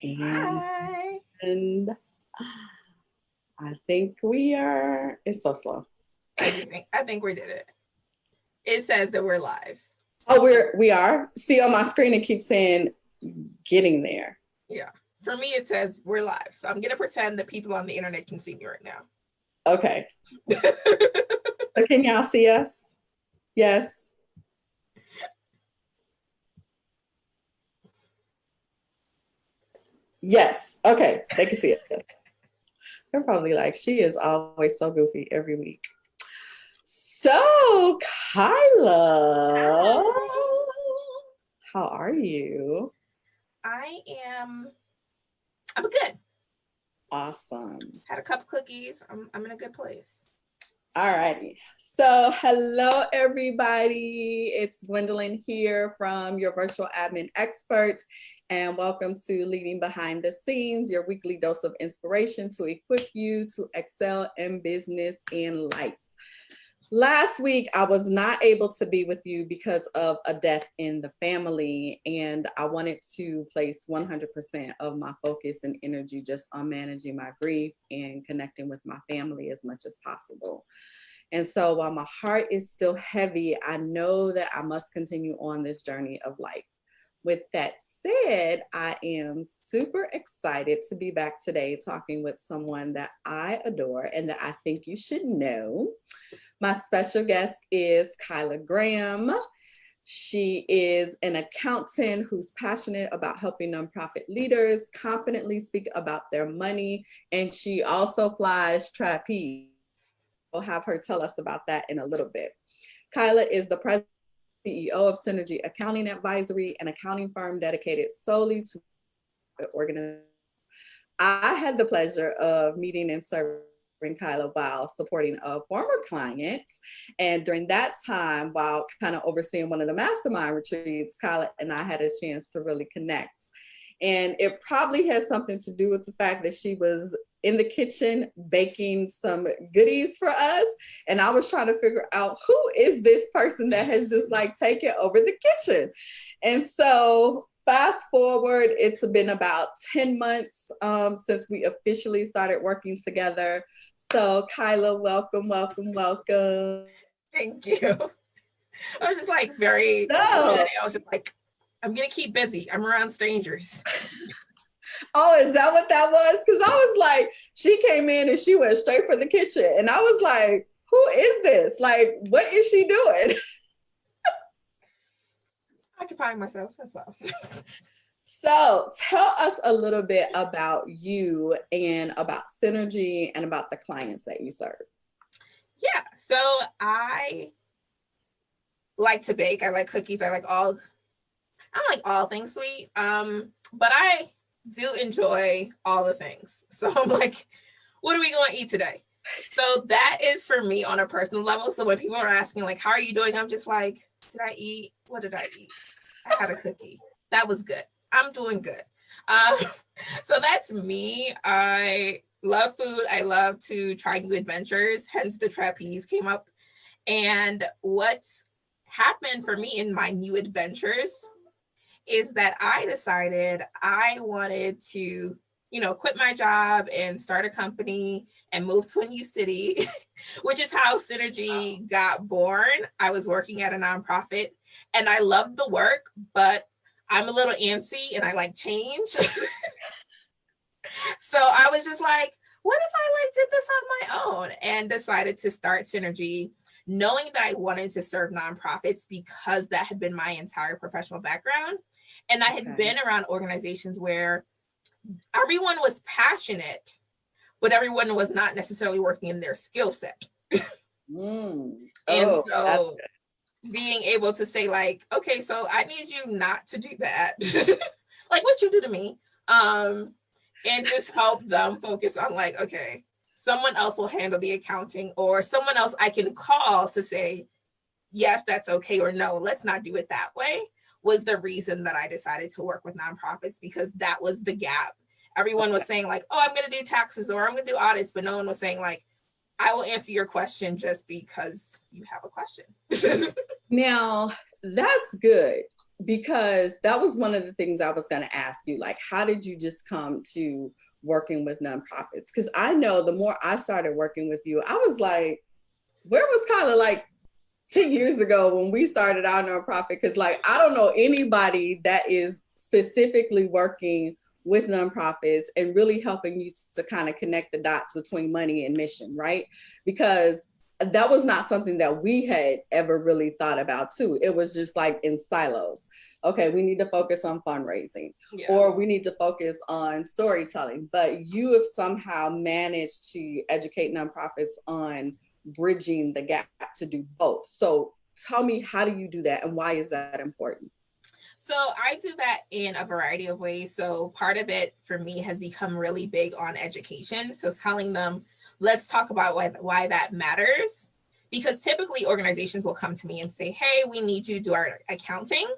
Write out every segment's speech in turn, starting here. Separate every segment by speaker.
Speaker 1: Hi.
Speaker 2: And I think it's so slow.
Speaker 1: I think we did it. It says that we're live.
Speaker 2: Oh, we are? See, on my screen, it keeps saying getting there.
Speaker 1: Yeah. For me, it says we're live. So I'm going to pretend that people on the internet can see me right now.
Speaker 2: Okay. So can y'all see us? Yes. Yes. Okay. They can see it. They're probably like, she is always so goofy every week. So, Chyla, how are you?
Speaker 1: I'm good.
Speaker 2: Awesome.
Speaker 1: Had a couple cookies. I'm in a good place.
Speaker 2: All righty. So, hello, everybody. It's Gwendolyn here from your virtual admin expert, and welcome to Leading Behind the Scenes, your weekly dose of inspiration to equip you to excel in business and life. Last week, I was not able to be with you because of a death in the family, and I wanted to place 100% of my focus and energy just on managing my grief and connecting with my family as much as possible. And so while my heart is still heavy, I know that I must continue on this journey of life. With that said, I am super excited to be back today talking with someone that I adore and that I think you should know. My special guest is Chyla Graham. She is an accountant who's passionate about helping nonprofit leaders confidently speak about their money, and she also flies trapeze. We'll have her tell us about that in a little bit. Chyla is the president and CEO of Synergy Accounting Advisory, an accounting firm dedicated solely to organizations. I had the pleasure of meeting and serving Chyla while supporting a former client. And during that time, while kind of overseeing one of the mastermind retreats, Chyla and I had a chance to really connect. And it probably has something to do with the fact that she was in the kitchen baking some goodies for us. And I was trying to figure out who is this person that has just like taken over the kitchen. And so fast forward, it's been about 10 months since we officially started working together. So Chyla, welcome, welcome, welcome.
Speaker 1: Thank you. I was just like I was just like, I'm going to keep busy. I'm around strangers.
Speaker 2: Oh, is that what that was? Because I was like, she came in and she went straight for the kitchen. And I was like, who is this? Like, what is she doing?
Speaker 1: Occupying myself, that's all.
Speaker 2: So tell us a little bit about you and about Synergy and about the clients that you serve.
Speaker 1: Yeah, so I like to bake. I like cookies. I like all things sweet. But I do enjoy all the things. So I'm like, what are we going to eat today? So that is for me on a personal level. So when people are asking like, how are you doing? I'm just like, did I eat? What did I eat? I had a cookie. That was good. I'm doing good. So that's me. I love food. I love to try new adventures. Hence the trapeze came up. And what's happened for me in my new adventures is that I decided I wanted to, quit my job and start a company and move to a new city, which is how Synergy got born. I was working at a nonprofit and I loved the work, but I'm a little antsy and I like change. So I was just like, what if I did this on my own and decided to start Synergy, knowing that I wanted to serve nonprofits because that had been my entire professional background. And I had been around organizations where everyone was passionate, but everyone was not necessarily working in their skill set. And so being able to say like, okay, so I need you not to do that. Like what you do to me. And just help them focus on like, okay, someone else will handle the accounting or someone else I can call to say, yes, that's okay, or no, let's not do it that way, was the reason that I decided to work with nonprofits, because that was the gap. Everyone was saying like, oh, I'm going to do taxes or I'm going to do audits, but no one was saying like, I will answer your question just because you have a question.
Speaker 2: Now, that's good. because that was one of the things I was going to ask you. Like, how did you just come to working with nonprofits? Because I know the more I started working with you, I was like, where was Chyla like 10 years ago when we started our nonprofit? Because like, I don't know anybody that is specifically working with nonprofits and really helping you to kind of connect the dots between money and mission, right? Because that was not something that we had ever really thought about too. It was just like in silos. Okay, we need to focus on fundraising, or we need to focus on storytelling. But you have somehow managed to educate nonprofits on bridging the gap to do both. So tell me, how do you do that, and why is that important?
Speaker 1: So I do that in a variety of ways. So part of it for me has become really big on education. So telling them, let's talk about why that matters. Because typically organizations will come to me and say, hey, we need you to do our accounting.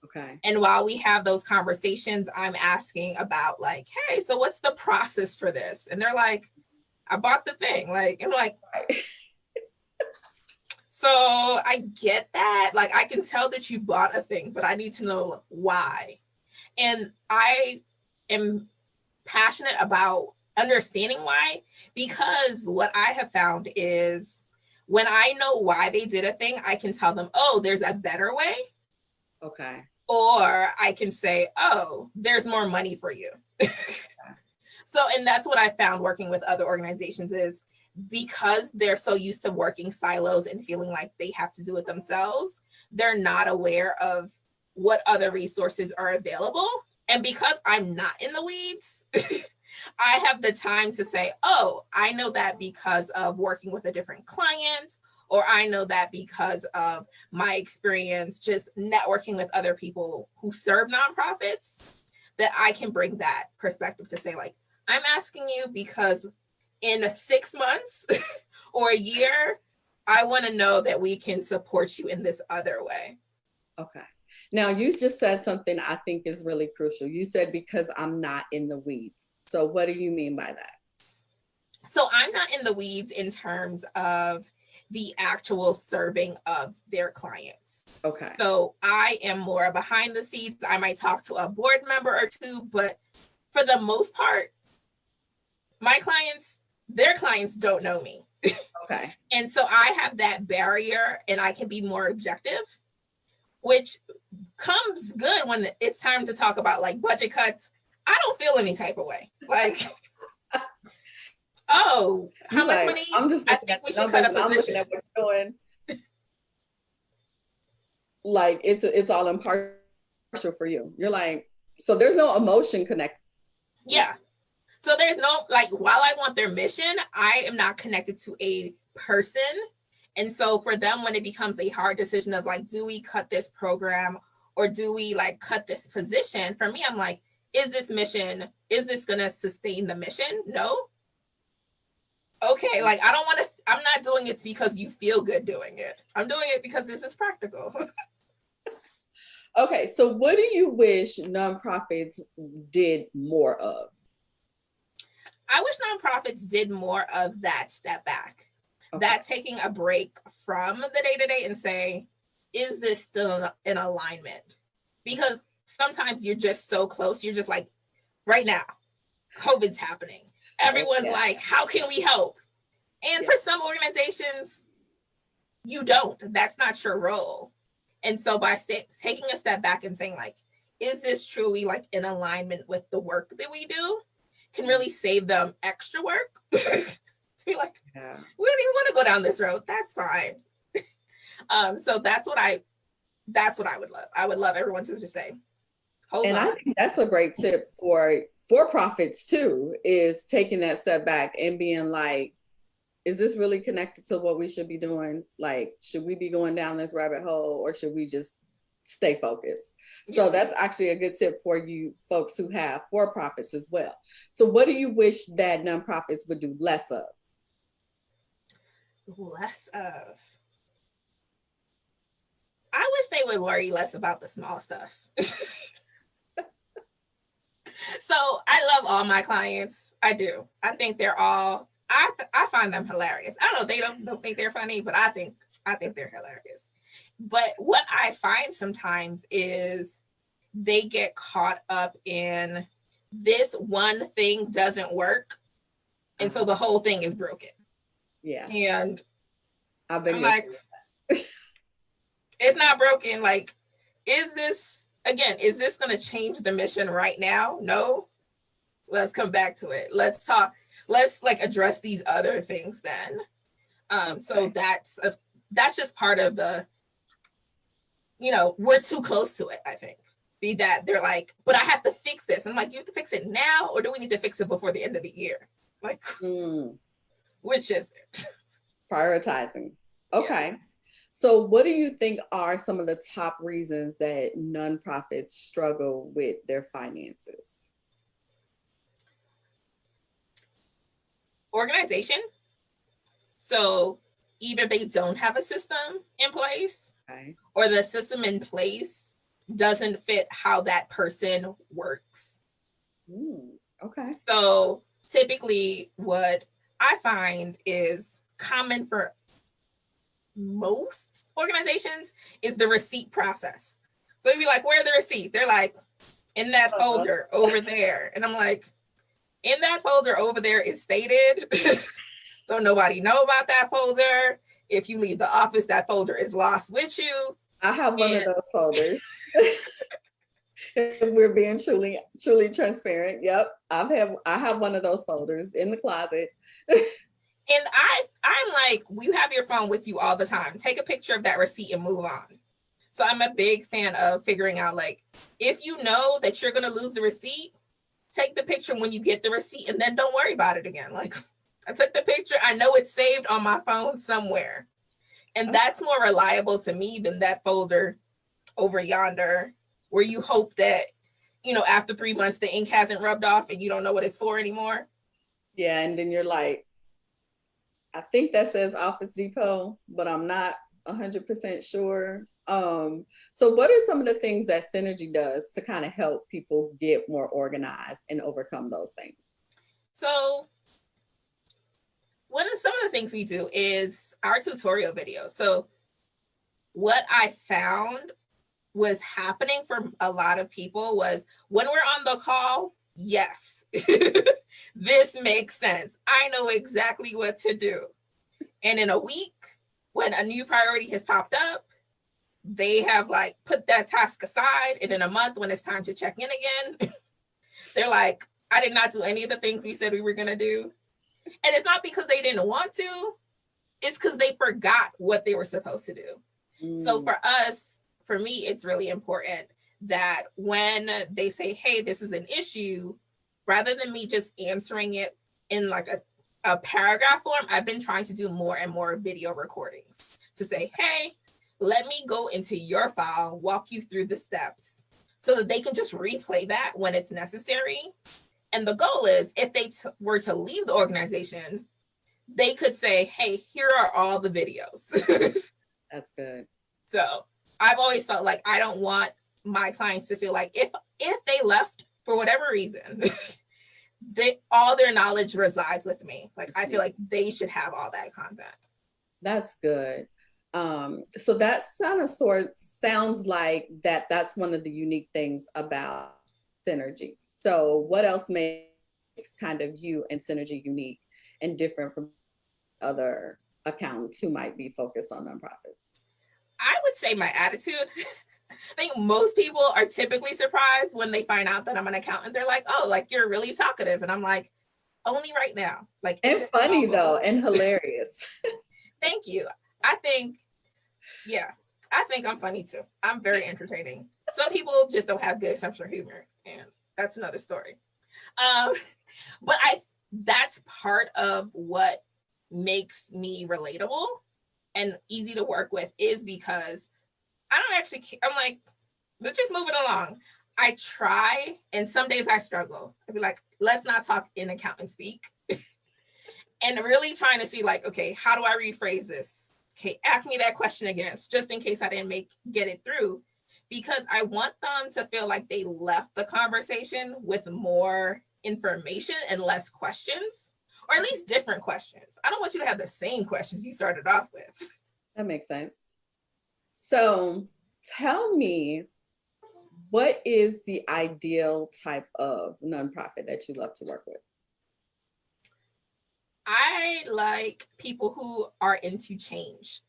Speaker 2: Okay.
Speaker 1: And while we have those conversations, I'm asking about like, hey, so what's the process for this? And they're like, I bought the thing. Like, I'm like, so I get that. Like, I can tell that you bought a thing, but I need to know why. And I am passionate about understanding why, because what I have found is when I know why they did a thing, I can tell them, oh, there's a better way.
Speaker 2: Okay.
Speaker 1: Or I can say, oh, there's more money for you. So, and that's what I found working with other organizations is because they're so used to working silos and feeling like they have to do it themselves, they're not aware of what other resources are available. And because I'm not in the weeds, I have the time to say, oh, I know that because of working with a different client, or I know that because of my experience just networking with other people who serve nonprofits, that I can bring that perspective to say, like, I'm asking you because in 6 months or a year, I want to know that we can support you in this other way.
Speaker 2: Okay. Now, you just said something I think is really crucial. You said, because I'm not in the weeds. So what do you mean by that?
Speaker 1: So I'm not in the weeds in terms of the actual serving of their clients.
Speaker 2: Okay.
Speaker 1: So I am more behind the scenes. I might talk to a board member or two, but for the most part, my clients, their clients don't know me.
Speaker 2: Okay.
Speaker 1: And so I have that barrier and I can be more objective, which comes good when it's time to talk about like budget cuts. I don't feel any type of way. Like, oh, how much money?
Speaker 2: I'm just
Speaker 1: I think we should cut a position.
Speaker 2: I'm looking at what you're doing. Like it's all impartial for you. You're like, so there's no emotion connected.
Speaker 1: Yeah. So there's no, like, while I want their mission, I am not connected to a person. And so for them, when it becomes a hard decision of like, do we cut this program or do we like cut this position? For me, I'm like, is this going to sustain the mission? No. Okay. Like, I'm not doing it because you feel good doing it. I'm doing it because this is practical.
Speaker 2: Okay. So what do you wish nonprofits did more of?
Speaker 1: I wish nonprofits did more of that step back, that taking a break from the day-to-day and say, is this still in alignment? Because sometimes you're just so close. You're just like, right now, COVID's happening. Everyone's like, how can we help? And for some organizations, you don't. That's not your role. And so by taking a step back and saying like, is this truly like in alignment with the work that we do? Can really save them extra work. To be like, we don't even want to go down this road. That's fine. So that's what I would love. I would love everyone to just say, hold on.
Speaker 2: I think that's a great tip for profits too, is taking that step back and being like, is this really connected to what we should be doing? Like, should we be going down this rabbit hole or should we just stay focused? So that's actually a good tip for you folks who have for-profits as well. So what do you wish that nonprofits would do less of?
Speaker 1: Less of. I wish they would worry less about the small stuff. So I love all my clients. I do. I think they're all, I find them hilarious. I don't know, they don't think they're funny, but I think they're hilarious. But what I find sometimes is they get caught up in this one thing doesn't work. And so the whole thing is broken.
Speaker 2: Yeah.
Speaker 1: And
Speaker 2: I've been
Speaker 1: I'm like, it's not broken. Like, is this going to change the mission right now? No. Let's come back to it. Let's talk. Let's like address these other things then. So that's just part of the, we're too close to it, I think. Be that they're like, but I have to fix this. I'm like, do you have to fix it now or do we need to fix it before the end of the year? Like, which is it?
Speaker 2: Prioritizing. Okay. Yeah. So what do you think are some of the top reasons that nonprofits struggle with their finances?
Speaker 1: Organization. So either they don't have a system in place, or the system in place doesn't fit how that person works.
Speaker 2: Okay.
Speaker 1: So typically what I find is common for most organizations is the receipt process. So you'd be like, where are the receipts? They're like, in that folder over there. And I'm like, in that folder over there is faded. So nobody know about that folder. If you leave the office, that folder is lost with you.
Speaker 2: I have one of those folders. If we're being truly transparent. Yep. I have one of those folders in the closet.
Speaker 1: And I'm like, you have your phone with you all the time. Take a picture of that receipt and move on. So I'm a big fan of figuring out, like, if you know that you're going to lose the receipt, take the picture when you get the receipt and then don't worry about it again. Like, I took the picture. I know it's saved on my phone somewhere. And that's more reliable to me than that folder over yonder where you hope that, after 3 months, the ink hasn't rubbed off and you don't know what it's for anymore.
Speaker 2: Yeah. And then you're like, I think that says Office Depot, but I'm not 100% sure. So what are some of the things that Synergy does to kind of help people get more organized and overcome those things?
Speaker 1: So some of the things we do is our tutorial videos. So what I found was happening for a lot of people was when we're on the call, yes, this makes sense. I know exactly what to do. And in a week, when a new priority has popped up, they have like put that task aside. And in a month, when it's time to check in again, they're like, I did not do any of the things we said we were going to do. And it's not because they didn't want to, it's because they forgot what they were supposed to do. So for me, it's really important that when they say, hey, this is an issue, rather than me just answering it in like a paragraph form, I've been trying to do more and more video recordings to say, hey, let me go into your file, walk you through the steps so that they can just replay that when it's necessary. And the goal is if they were to leave the organization, they could say, hey, here are all the videos.
Speaker 2: That's good.
Speaker 1: So I've always felt like I don't want my clients to feel like if they left for whatever reason, all their knowledge resides with me. Like, I feel like they should have all that content.
Speaker 2: That's good. So that sounds like that's one of the unique things about Synergy. So what else makes kind of you and Synergy unique and different from other accountants who might be focused on nonprofits?
Speaker 1: I would say my attitude. I think most people are typically surprised when they find out that I'm an accountant. They're like, oh, like you're really talkative. And I'm like, only right now. Like,
Speaker 2: and funny though, and hilarious.
Speaker 1: Thank you. I think I'm funny too. I'm very entertaining. Some people just don't have good sense of humor, and that's another story. But that's part of what makes me relatable and easy to work with is because I'm like, let's just move it along. I try, and some days I struggle. I'd be like, let's not talk in accountant speak. And really trying to see like, okay, how do I rephrase this? Okay, ask me that question again, just in case I didn't get it through, because I want them to feel like they left the conversation with more information and less questions, or at least different questions. I don't want you to have the same questions you started off with.
Speaker 2: That makes sense. So tell me, what is the ideal type of nonprofit that you love to work with?
Speaker 1: I like people who are into change.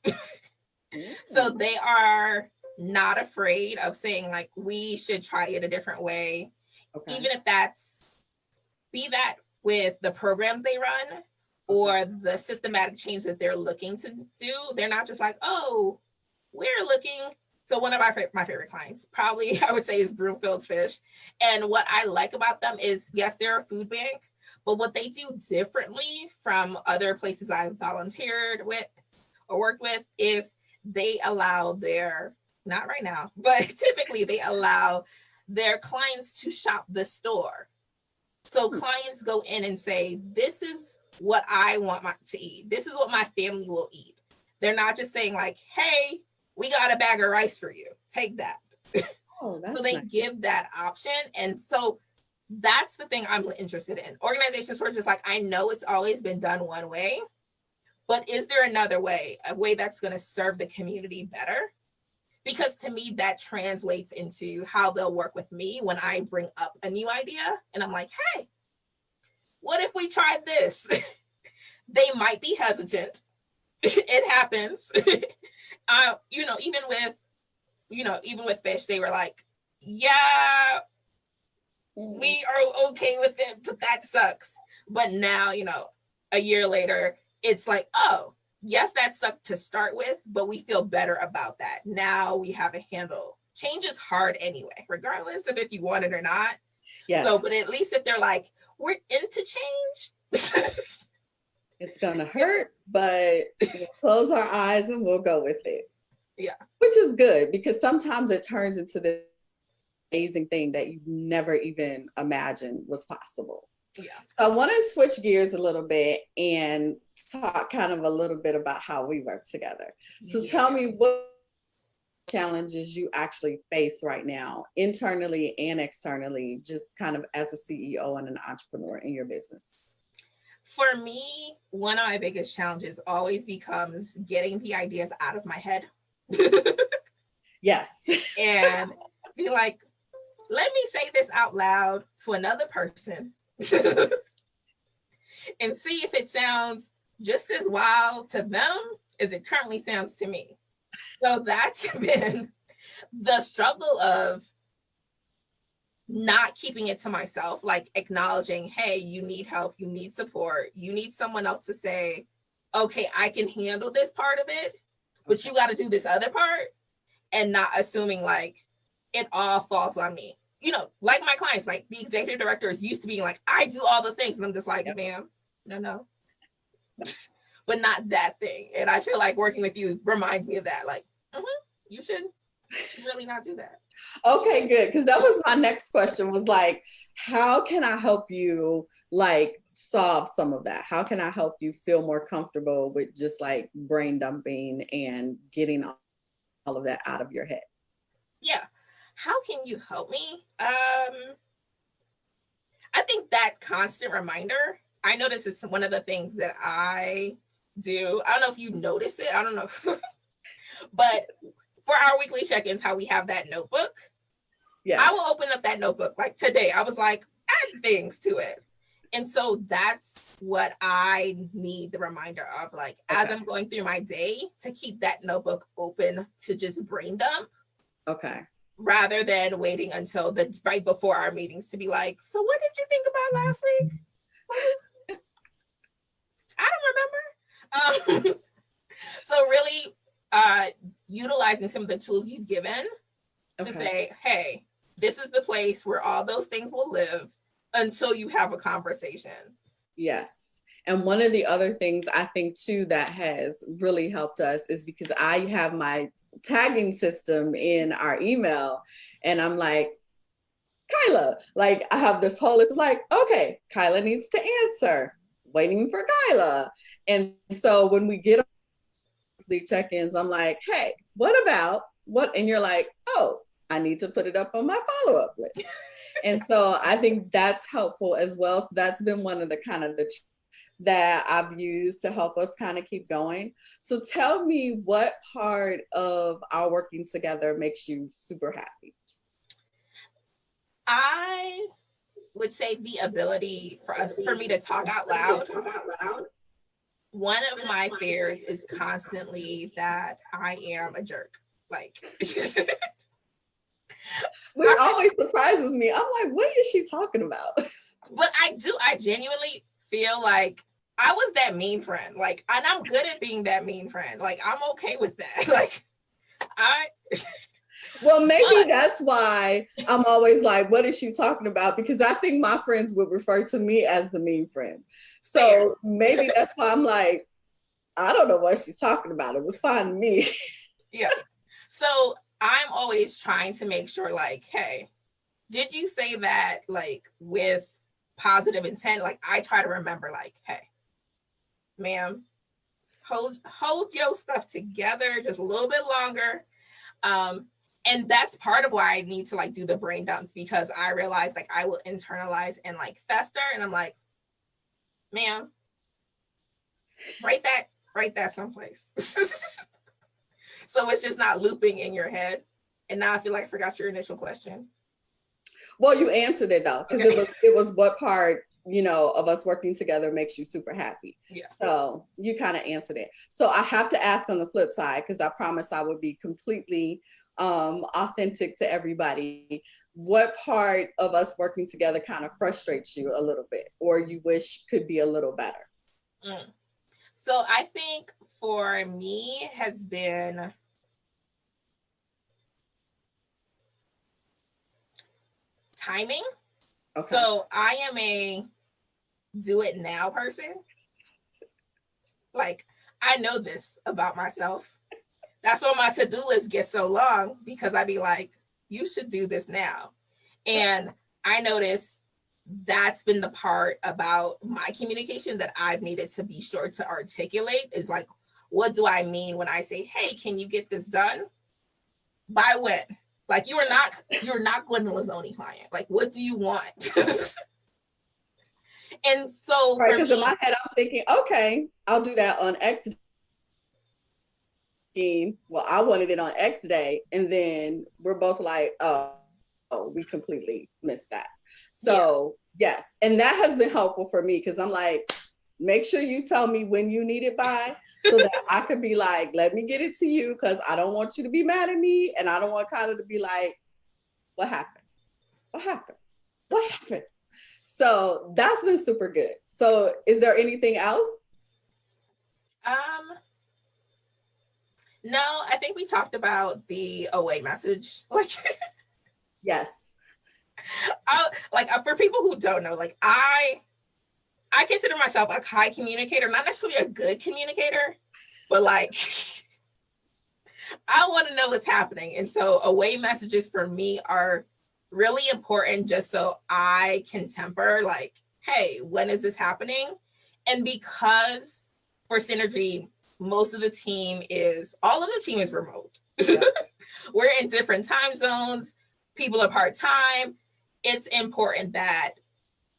Speaker 1: So they are not afraid of saying, like, we should try it a different way. Okay. Even if be that with the programs they run or the systematic change that they're looking to do. They're not just like, oh, we're looking. So one of my favorite clients, probably I would say, is Broomfield's Fish. And what I like about them is, yes, they're a food bank, but what they do differently from other places I've volunteered with or worked with is they allow not right now, but typically they allow their clients to shop the store. So clients go in and say, this is what I want to eat. This is what my family will eat. They're not just saying, like, hey, we got a bag of rice for you. Take that. Oh, that's so they give that option. And so that's the thing I'm interested in. Organizations who are just like, I know it's always been done one way, but is there another way, a way that's going to serve the community better? Because to me, that translates into how they'll work with me when I bring up a new idea. And I'm like, hey, what if we tried this? They might be hesitant. It happens. Even with fish, they were like, yeah, we are okay with it, but that sucks. But now, a year later, it's like, oh, yes, that sucked to start with, but we feel better about that. Now we have a handle. Change is hard anyway, regardless of if you want it or not. Yes. So, but at least if they're like, we're into change.
Speaker 2: It's gonna hurt, but we'll close our eyes and we'll go with it.
Speaker 1: Yeah.
Speaker 2: Which is good, because sometimes it turns into this amazing thing that you never even imagined was possible.
Speaker 1: Yeah.
Speaker 2: So I want to switch gears a little bit and talk kind of a little bit about how we work together. So tell me, what challenges you actually face right now, internally and externally, just kind of as a CEO and an entrepreneur in your business?
Speaker 1: For me, one of my biggest challenges always becomes getting the ideas out of my head.
Speaker 2: Yes.
Speaker 1: And be like, let me say this out loud to another person and see if it sounds just as wild to them as it currently sounds to me. So that's been the struggle of not keeping it to myself, like acknowledging, hey, you need help, you need support, you need someone else to say, okay, I can handle this part of it, but you got to do this other part, and not assuming like it all falls on me. Like my clients, like the executive director is used to being like, I do all the things. And I'm just like, ma'am, no. But not that thing. And I feel like working with you reminds me of that. Like, you should really not do that.
Speaker 2: Okay, good. Because that was my next question, was like, how can I help you like solve some of that? How can I help you feel more comfortable with just like brain dumping and getting all of that out of your head?
Speaker 1: Yeah. How can you help me? I think that constant reminder, I notice it's one of the things that I do. I don't know if you notice it. I don't know. But for our weekly check-ins, how we have that notebook. Yeah. I will open up that notebook. Like today, I was like, add things to it. And so that's what I need the reminder of, like, okay, as I'm going through my day, to keep that notebook open to just brain dump.
Speaker 2: Okay.
Speaker 1: Rather than waiting until right before our meetings to be like, so what did you think about last week? I don't remember. So really utilizing some of the tools you've given to say, hey, this is the place where all those things will live until you have a conversation.
Speaker 2: Yes. And one of the other things I think too that has really helped us is because I have my tagging system in our email, and I'm like, Chyla, like I have this whole list of like, okay, Chyla needs to answer, waiting for Chyla. And so when we get the check-ins, I'm like, hey, what about what? And you're like, oh, I need to put it up on my follow-up list. And so I think that's helpful as well. So that's been one of the kind of the that I've used to help us kind of keep going. So tell me, what part of our working together makes you super happy?
Speaker 1: I would say the ability for me to talk out loud. One of my fears is constantly that I am a jerk. Like,
Speaker 2: Which always surprises me. I'm like, what is she talking about?
Speaker 1: But I genuinely feel like I was that mean friend. Like, and I'm good at being that mean friend. Like, I'm okay with that. Like,
Speaker 2: Well, maybe that's why I'm always like, what is she talking about? Because I think my friends would refer to me as the mean friend. So maybe that's why I'm like, I don't know what she's talking about. It was fine to me.
Speaker 1: Yeah. So I'm always trying to make sure, like, hey, did you say that like with positive intent? Like, I try to remember, like, hey, ma'am, hold your stuff together just a little bit longer. And that's part of why I need to like do the brain dumps, because I realize like I will internalize and like fester, and I'm like, ma'am, write that someplace. So it's just not looping in your head. And now I feel like I forgot your initial question.
Speaker 2: Well, you answered it though, because it was what part, of us working together makes you super happy.
Speaker 1: Yeah.
Speaker 2: So you kind of answered it. So I have to ask on the flip side, because I promised I would be completely authentic to everybody. What part of us working together kind of frustrates you a little bit, or you wish could be a little better?
Speaker 1: So I think for me has been timing. Okay. So I am a do it now person. Like, I know this about myself. That's why my to-do list gets so long, because I'd be like, you should do this now. And I notice that's been the part about my communication that I've needed to be sure to articulate, is like, what do I mean when I say, hey, can you get this done? By when? Like, you're not Gwendolyn's only client. Like, what do you want? And so,
Speaker 2: right, because in my head, I'm thinking, okay, I'll do that on X day. Well, I wanted it on X day, and then we're both like, oh, we completely missed that. So yes, and that has been helpful for me, because I'm like, make sure you tell me when you need it by, so that I could be like, let me get it to you, because I don't want you to be mad at me, and I don't want Kyla to be like, what happened? What happened? What happened? So that's been super good. So is there anything else?
Speaker 1: No, I think we talked about the away message. Like,
Speaker 2: yes.
Speaker 1: For people who don't know, like, I consider myself a high communicator, not necessarily a good communicator, but like, I want to know what's happening. And so away messages for me are really important, just so I can temper, like, hey, when is this happening? And because for Synergy, all of the team is remote. Yeah. We're in different time zones. People are part-time. It's important that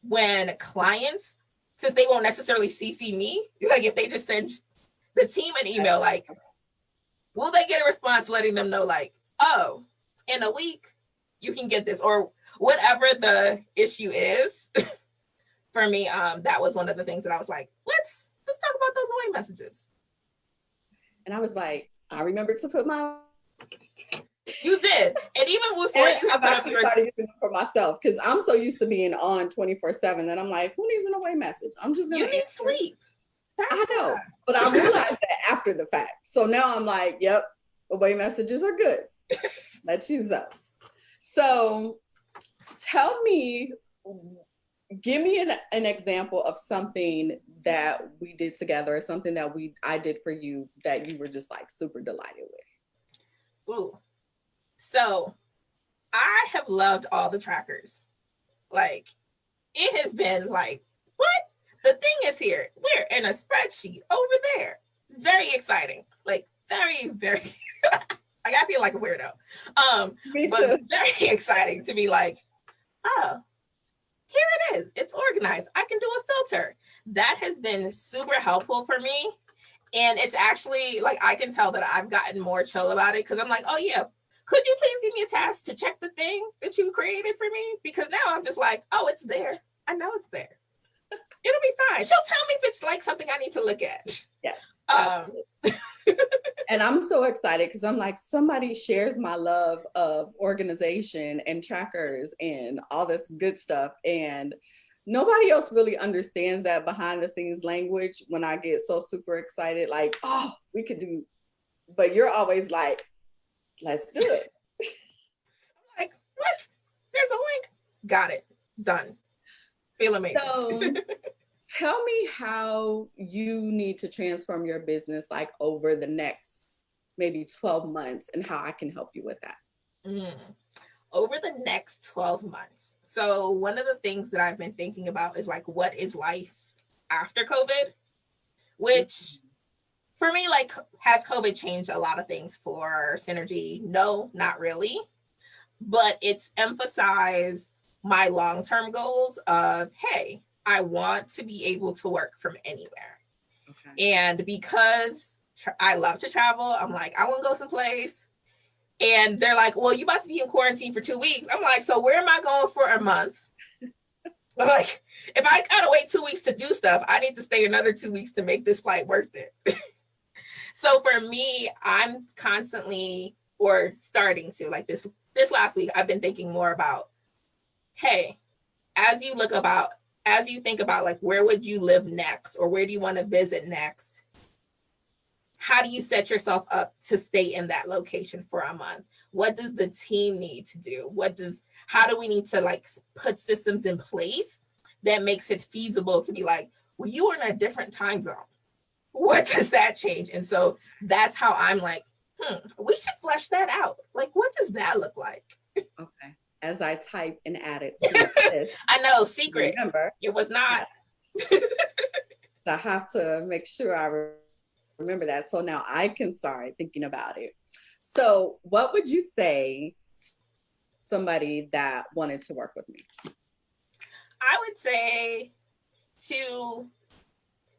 Speaker 1: when clients, since they won't necessarily CC me, like if they just send the team an email, like, will they get a response letting them know, like, oh, in a week, you can get this, or whatever the issue is. For me, that was one of the things that I was like, let's talk about those away messages.
Speaker 2: And I was like, I remembered to put my.
Speaker 1: You did, and even before
Speaker 2: I've actually started using them for myself, because I'm so used to being on 24/7 that I'm like, who needs an away message? I'm just gonna.
Speaker 1: You need sleep.
Speaker 2: I know, but I realized that after the fact. So now I'm like, yep, away messages are good. Let's use those. So tell me, give me an example of something that we did together, or something that I did for you that you were just like super delighted with.
Speaker 1: Ooh. So I have loved all the trackers. Like, it has been like, what? The thing is here. We're in a spreadsheet over there. Very exciting. Like, very, very like, I feel like a weirdo.
Speaker 2: Me
Speaker 1: but
Speaker 2: too.
Speaker 1: very exciting to be like, oh, here it is. It's organized. I can do a filter. That has been super helpful for me. And it's actually like, I can tell that I've gotten more chill about it because I'm like, oh yeah, could you please give me a task to check the thing that you created for me? Because now I'm just like, oh, it's there. I know it's there. It'll be fine. She'll tell me if it's like something I need to look at.
Speaker 2: Yes. And I'm so excited because I'm like, somebody shares my love of organization and trackers and all this good stuff. And nobody else really understands that behind the scenes language when I get so super excited, like, oh, we could do, but you're always like, let's do it.
Speaker 1: I'm like, what? There's a link. Got it. Done. Feel amazing.
Speaker 2: So tell me how you need to transform your business like over the next maybe 12 months and how I can help you with that.
Speaker 1: Over the next 12 months. So one of the things that I've been thinking about is like, what is life after COVID? Which for me, like, has COVID changed a lot of things for Synergy? No, not really. But it's emphasized my long-term goals of, hey, I want to be able to work from anywhere. Okay. And because I love to travel, I'm like, I want to go someplace. And they're like, well, you about to be in quarantine for 2 weeks. I'm like, so where am I going for a month? Like, if I gotta wait 2 weeks to do stuff, I need to stay another 2 weeks to make this flight worth it. So for me, I'm constantly, or starting to, like this last week, I've been thinking more about, hey, as you think about like, where would you live next? Or where do you want to visit next? How do you set yourself up to stay in that location for a month? What does the team need to do? How do we need to like put systems in place that makes it feasible to be like, well, you are in a different time zone. What does that change? And so that's how I'm like, we should flesh that out. Like, what does that look like?
Speaker 2: Okay. As I type and add it to this.
Speaker 1: I know, secret.
Speaker 2: Remember,
Speaker 1: it was not.
Speaker 2: Yeah. So I have to make sure I remember that. So now I can start thinking about it. So what would you say somebody that wanted to work with me?
Speaker 1: I would say to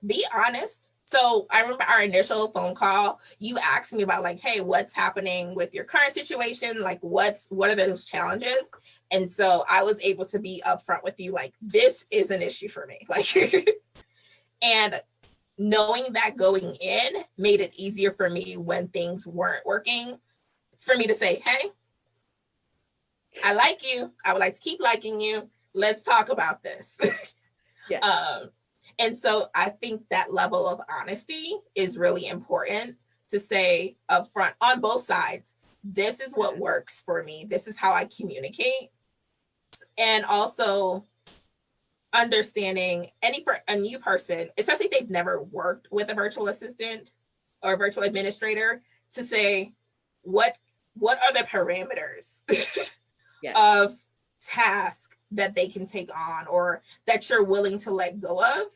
Speaker 1: be honest. So I remember our initial phone call, you asked me about like, hey, what's happening with your current situation? Like, what are those challenges? And so I was able to be upfront with you, like, this is an issue for me. Like, and knowing that going in made it easier for me when things weren't working. It's for me to say, hey, I like you. I would like to keep liking you. Let's talk about this. Yeah. And so I think that level of honesty is really important to say upfront on both sides. This is what works for me. This is how I communicate. And also understanding for a new person, especially if they've never worked with a virtual assistant or a virtual administrator, to say, what are the parameters of task that they can take on or that you're willing to let go of.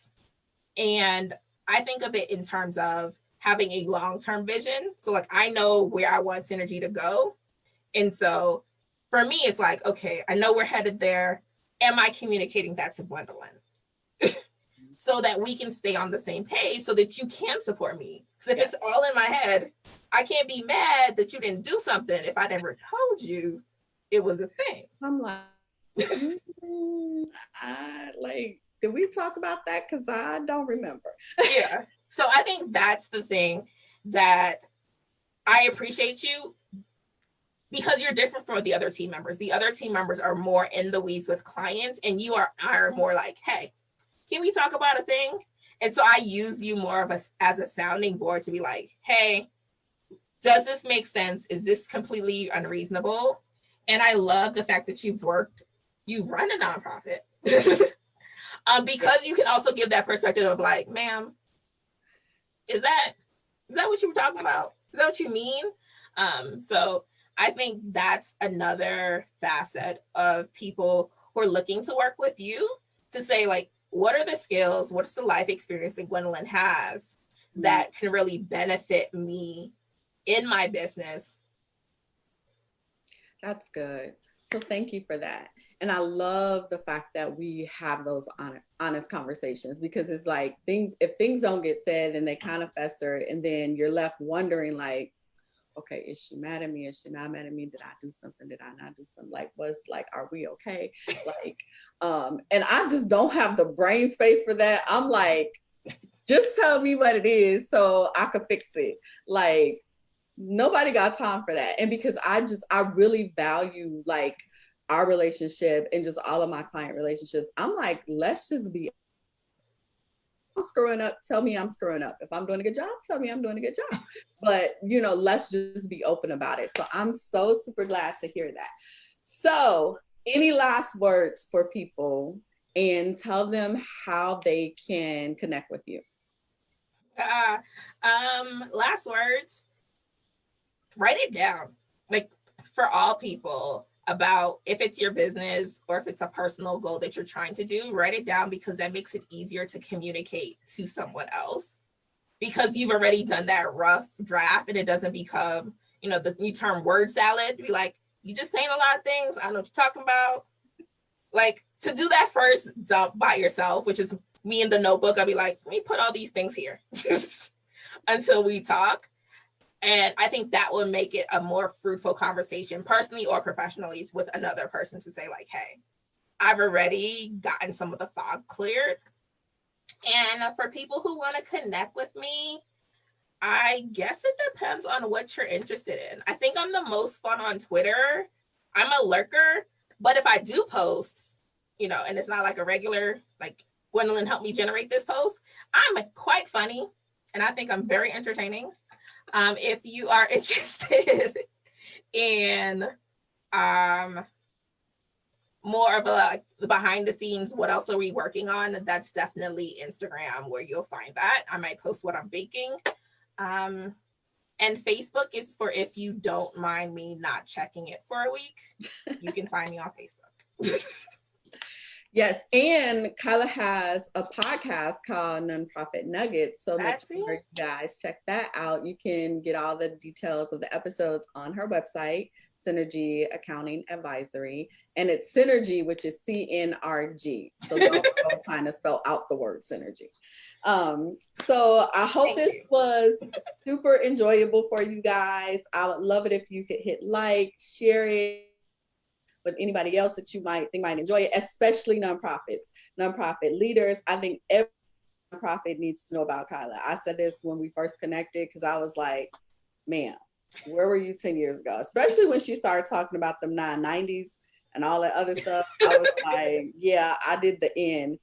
Speaker 1: And I think of it in terms of having a long-term vision. So like, I know where I want Synergy to go. And so for me, it's like, okay, I know we're headed there. Am I communicating that to Gwendolyn? So that we can stay on the same page so that you can support me. Because if it's all in my head, I can't be mad that you didn't do something if I never told you it was a thing.
Speaker 2: I'm like, did we talk about that? Because I don't remember.
Speaker 1: Yeah. So I think that's the thing that I appreciate you, because you're different from the other team members. The other team members are more in the weeds with clients, and you are more like, hey, can we talk about a thing? And so I use you more as a sounding board to be like, hey, does this make sense? Is this completely unreasonable? And I love the fact that you've run a nonprofit. Because you can also give that perspective of like, ma'am, is that what you were talking about? Is that what you mean? So I think that's another facet of people who are looking to work with you, to say like, what are the skills? What's the life experience that Gwendolyn has that can really benefit me in my business?
Speaker 2: That's good. So thank you for that. And I love the fact that we have those honest conversations, because it's like if things don't get said and they kind of fester, and then you're left wondering like, okay, is she mad at me? Is she not mad at me? Did I do something? Did I not do something? Like, are we okay? Like, and I just don't have the brain space for that. I'm like, just tell me what it is so I could fix it. Like, nobody got time for that. And because I really value like our relationship and just all of my client relationships, I'm like, let's just be, I'm screwing up, tell me I'm screwing up. If I'm doing a good job, tell me I'm doing a good job. But, let's just be open about it. So I'm so super glad to hear that. So any last words for people, and tell them how they can connect with you?
Speaker 1: Last words, write it down. Like, for all people, about if it's your business or if it's a personal goal that you're trying to do, write it down, because that makes it easier to communicate to someone else, because you've already done that rough draft and it doesn't become, the new term word salad. Be like, you just saying a lot of things. I don't know what you're talking about. Like, to do that first dump by yourself, which is me in the notebook, I'll be like, let me put all these things here until we talk. And I think that will make it a more fruitful conversation, personally or professionally, with another person, to say like, hey, I've already gotten some of the fog cleared. And for people who want to connect with me, I guess it depends on what you're interested in. I think I'm the most fun on Twitter. I'm a lurker, but if I do post, and it's not like a regular, like, Gwendolyn helped me generate this post, I'm quite funny, and I think I'm very entertaining. If you are interested in more of the behind the scenes, what else are we working on, that's definitely Instagram where you'll find that. I might post what I'm baking. And Facebook is for if you don't mind me not checking it for a week. You can find me on Facebook.
Speaker 2: Yes, and Chyla has a podcast called Nonprofit Nuggets. So make sure you guys check that out. You can get all the details of the episodes on her website, Synergy Accounting Advisory. And it's Synergy, which is CNRG. So don't go trying to spell out the word synergy. So I hope this was super enjoyable for you guys. I would love it if you could hit like, share it with anybody else that you might think might enjoy it, especially nonprofits, nonprofit leaders. I think every nonprofit needs to know about Chyla. I said this when we first connected, because I was like, man, where were you 10 years ago? Especially when she started talking about them 990s and all that other stuff. I was like, yeah, I did the end.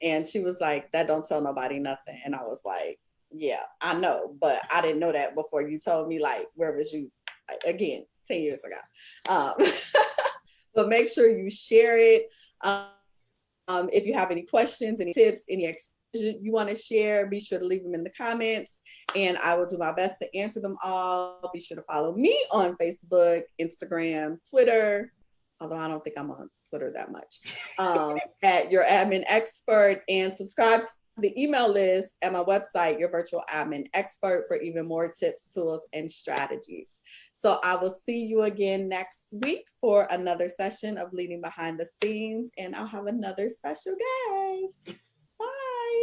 Speaker 2: And she was like, that don't tell nobody nothing. And I was like, yeah, I know, but I didn't know that before you told me, like, where was you, again, 10 years ago. But make sure you share it. If you have any questions, any tips, any you want to share, be sure to leave them in the comments, and I will do my best to answer them all. Be sure to follow me on Facebook, Instagram, Twitter, although I don't think I'm on Twitter that much, at Your Admin Expert, and subscribe to the email list at my website, Your Virtual Admin Expert, for even more tips, tools, and strategies. So I will see you again next week for another session of Leading Behind the Scenes, and I'll have another special guest.